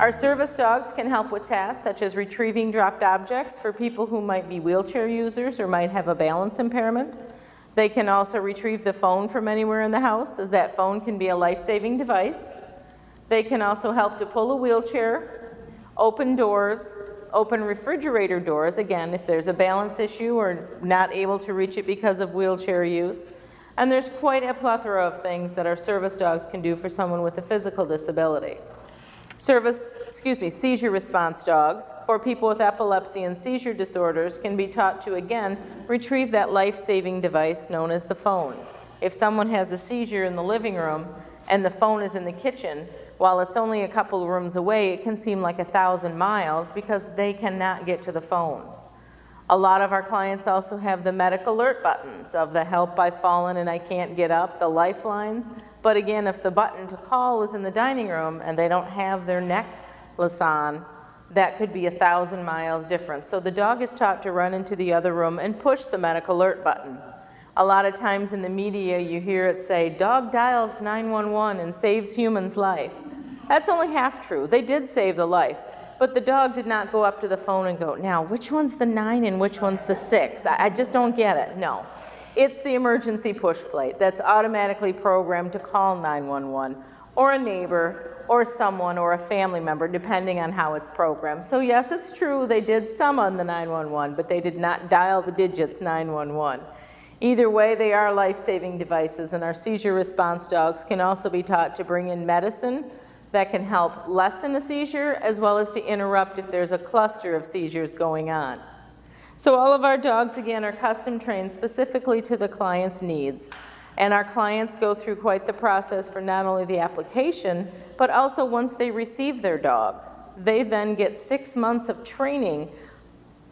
Our service dogs can help with tasks such as retrieving dropped objects for people who might be wheelchair users or might have a balance impairment. They can also retrieve the phone from anywhere in the house, as that phone can be a life-saving device. They can also help to pull a wheelchair, open doors, open refrigerator doors, again, if there's a balance issue or not able to reach it because of wheelchair use. And there's quite a plethora of things that our service dogs can do for someone with a physical disability. Seizure response dogs for people with epilepsy and seizure disorders can be taught to, again, retrieve that life-saving device known as the phone. If someone has a seizure in the living room and the phone is in the kitchen, while it's only a couple of rooms away, it can seem like 1,000 miles because they cannot get to the phone. A lot of our clients also have the medical alert buttons of the help, I've fallen and I can't get up, the lifelines. But again, if the button to call is in the dining room and they don't have their necklace on, that could be 1,000 miles difference. So the dog is taught to run into the other room and push the medical alert button. A lot of times in the media you hear it say, dog dials 911 and saves human's life. That's only half true. They did save the life. But the dog did not go up to the phone and go, now, which one's the 9 and which one's the 6? I just don't get it. No. It's the emergency push plate that's automatically programmed to call 911 or a neighbor or someone or a family member, depending on how it's programmed. So yes, it's true, they did summon the 911, but they did not dial the digits 911. Either way, they are life-saving devices, and our seizure response dogs can also be taught to bring in medicine that can help lessen a seizure, as well as to interrupt if there's a cluster of seizures going on. So all of our dogs, again, are custom trained specifically to the client's needs. And our clients go through quite the process for not only the application, but also once they receive their dog. They then get 6 months of training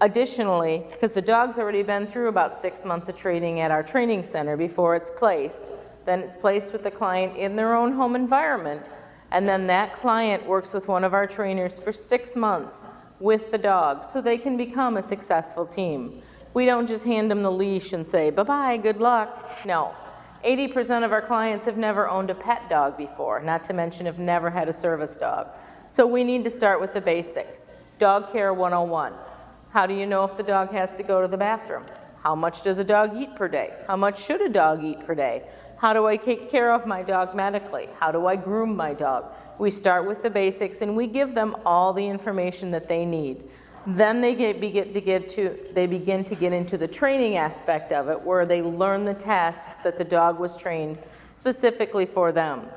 additionally, because the dog's already been through about 6 months of training at our training center before it's placed. Then it's placed with the client in their own home environment. And then that client works with one of our trainers for 6 months with the dog so they can become a successful team. We don't just hand them the leash and say, bye-bye, good luck. No. 80% of our clients have never owned a pet dog before, not to mention have never had a service dog. So we need to start with the basics. Dog Care 101. How do you know if the dog has to go to the bathroom? How much does a dog eat per day? How much should a dog eat per day? How do I take care of my dog medically? How do I groom my dog? We start with the basics and we give them all the information that they need. Then they begin to get into the training aspect of it, where they learn the tasks that the dog was trained specifically for them.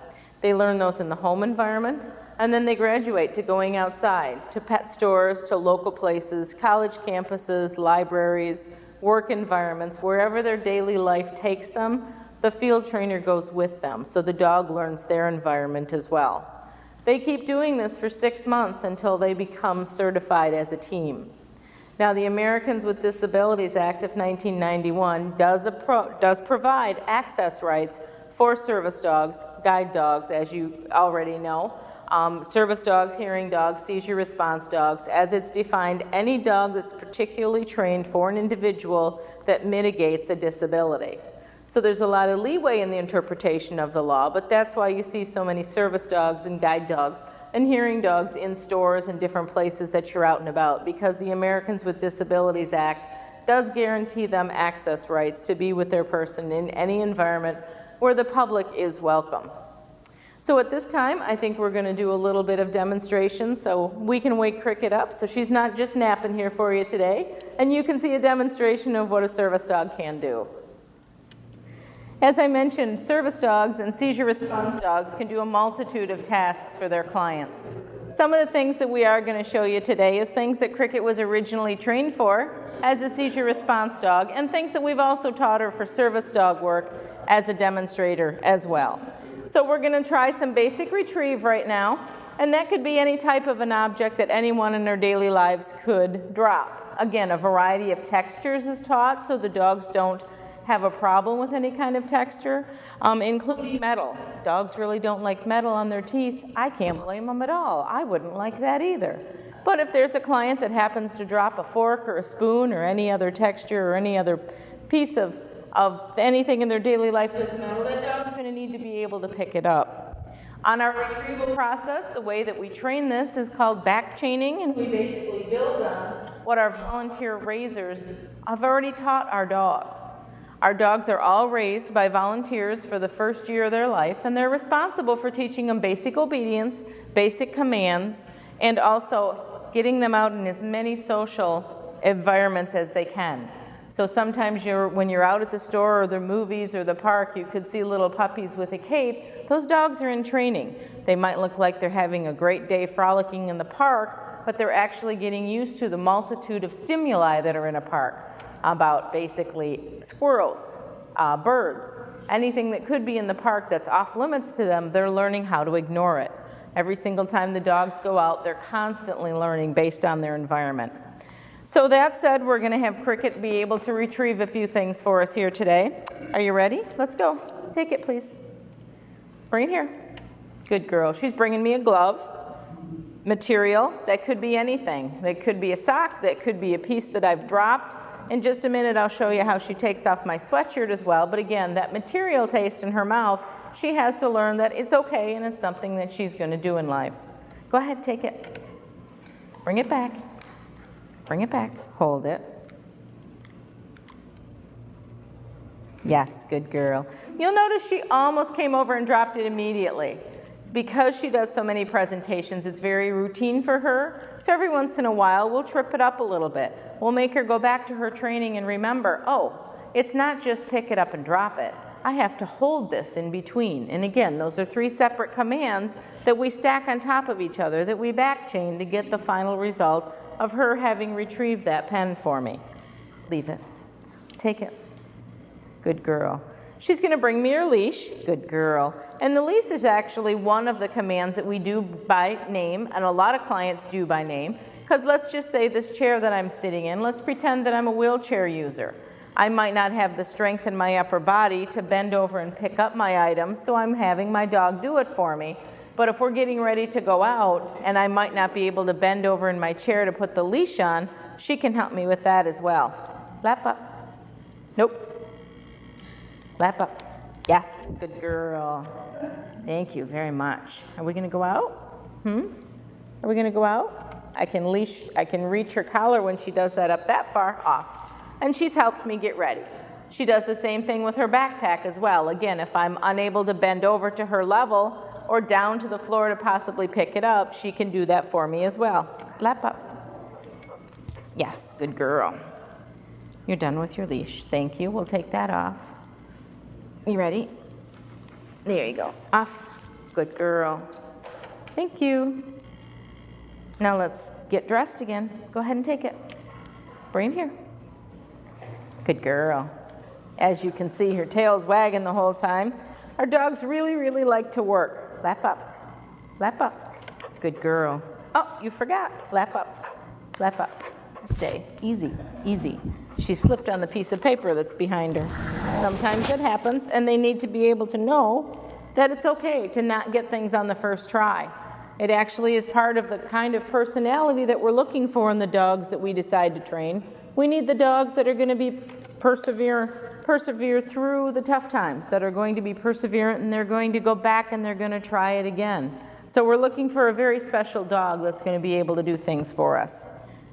They learn those in the home environment, and then they graduate to going outside, to pet stores, to local places, college campuses, libraries, work environments, wherever their daily life takes them. The field trainer goes with them, so the dog learns their environment as well. They keep doing this for 6 months until they become certified as a team. Now, the Americans with Disabilities Act of 1991 does provide access rights for service dogs, guide dogs, as you already know, service dogs, hearing dogs, seizure response dogs. As it's defined, any dog that's particularly trained for an individual that mitigates a disability. So there's a lot of leeway in the interpretation of the law, but that's why you see so many service dogs and guide dogs and hearing dogs in stores and different places that you're out and about, because the Americans with Disabilities Act does guarantee them access rights to be with their person in any environment where the public is welcome. So at this time, I think we're going to do a little bit of demonstration so we can wake Cricket up so she's not just napping here for you today, and you can see a demonstration of what a service dog can do. As I mentioned, service dogs and seizure response dogs can do a multitude of tasks for their clients. Some of the things that we are going to show you today is things that Cricket was originally trained for as a seizure response dog, and things that we've also taught her for service dog work as a demonstrator as well. So we're going to try some basic retrieve right now, and that could be any type of an object that anyone in their daily lives could drop. Again, a variety of textures is taught so the dogs don't have a problem with any kind of texture, including metal. Dogs really don't like metal on their teeth. I can't blame them at all. I wouldn't like that either. But if there's a client that happens to drop a fork or a spoon or any other texture or any other piece of anything in their daily life that's metal, that dog's going to need to be able to pick it up. On our retrieval process, the way that we train this is called back chaining, and we basically build on what our volunteer raisers have already taught our dogs. Our dogs are all raised by volunteers for the first year of their life, and they're responsible for teaching them basic obedience, basic commands, and also getting them out in as many social environments as they can. So sometimes when you're out at the store or the movies or the park, you could see little puppies with a cape. Those dogs are in training. They might look like they're having a great day frolicking in the park, but they're actually getting used to the multitude of stimuli that are in a park, about basically squirrels, birds, anything that could be in the park that's off limits to them, they're learning how to ignore it. Every single time the dogs go out, they're constantly learning based on their environment. So that said, we're going to have Cricket be able to retrieve a few things for us here today. Are you ready? Let's go. Take it, please. Bring it here. Good girl. She's bringing me a glove. Material, that could be anything. That could be a sock. That could be a piece that I've dropped. In just a minute, I'll show you how she takes off my sweatshirt as well. But again, that material taste in her mouth, she has to learn that it's okay and it's something that she's going to do in life. Go ahead, take it. Bring it back. Bring it back. Hold it. Yes, good girl. You'll notice she almost came over and dropped it immediately. Because she does so many presentations, it's very routine for her. So every once in a while, we'll trip it up a little bit. We'll make her go back to her training and remember, oh, it's not just pick it up and drop it. I have to hold this in between. And again, those are 3 separate commands that we stack on top of each other, that we back chain to get the final result of her having retrieved that pen for me. Leave it. Take it. Good girl. She's going to bring me her leash. Good girl. And the leash is actually one of the commands that we do by name, and a lot of clients do by name, because let's just say this chair that I'm sitting in, let's pretend that I'm a wheelchair user. I might not have the strength in my upper body to bend over and pick up my items, so I'm having my dog do it for me. But if we're getting ready to go out and I might not be able to bend over in my chair to put the leash on, she can help me with that as well. Lap up. Nope. Lap up. Yes, good girl. Thank you very much. Are we going to go out? Are we going to go out? I can reach her collar when she does that up that far off. And she's helped me get ready. She does the same thing with her backpack as well. Again, if I'm unable to bend over to her level or down to the floor to possibly pick it up, she can do that for me as well. Lap up. Yes, good girl. You're done with your leash. Thank you. We'll take that off. You ready? There you go. Off. Good girl. Thank you. Now let's get dressed again. Go ahead and take it. Bring him here. Good girl. As you can see, her tail's wagging the whole time. Our dogs really, really like to work. Lap up. Lap up. Good girl. Oh, you forgot. Lap up. Lap up. Stay. Easy. Easy. She slipped on the piece of paper that's behind her. Sometimes it happens, and they need to be able to know that it's okay to not get things on the first try. It actually is part of the kind of personality that we're looking for in the dogs that we decide to train. We need the dogs that are going to be persevere through the tough times, that are going to be perseverant, and they're going to go back and they're going to try it again. So we're looking for a very special dog that's going to be able to do things for us.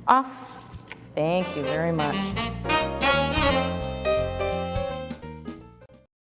Off. Thank you very much.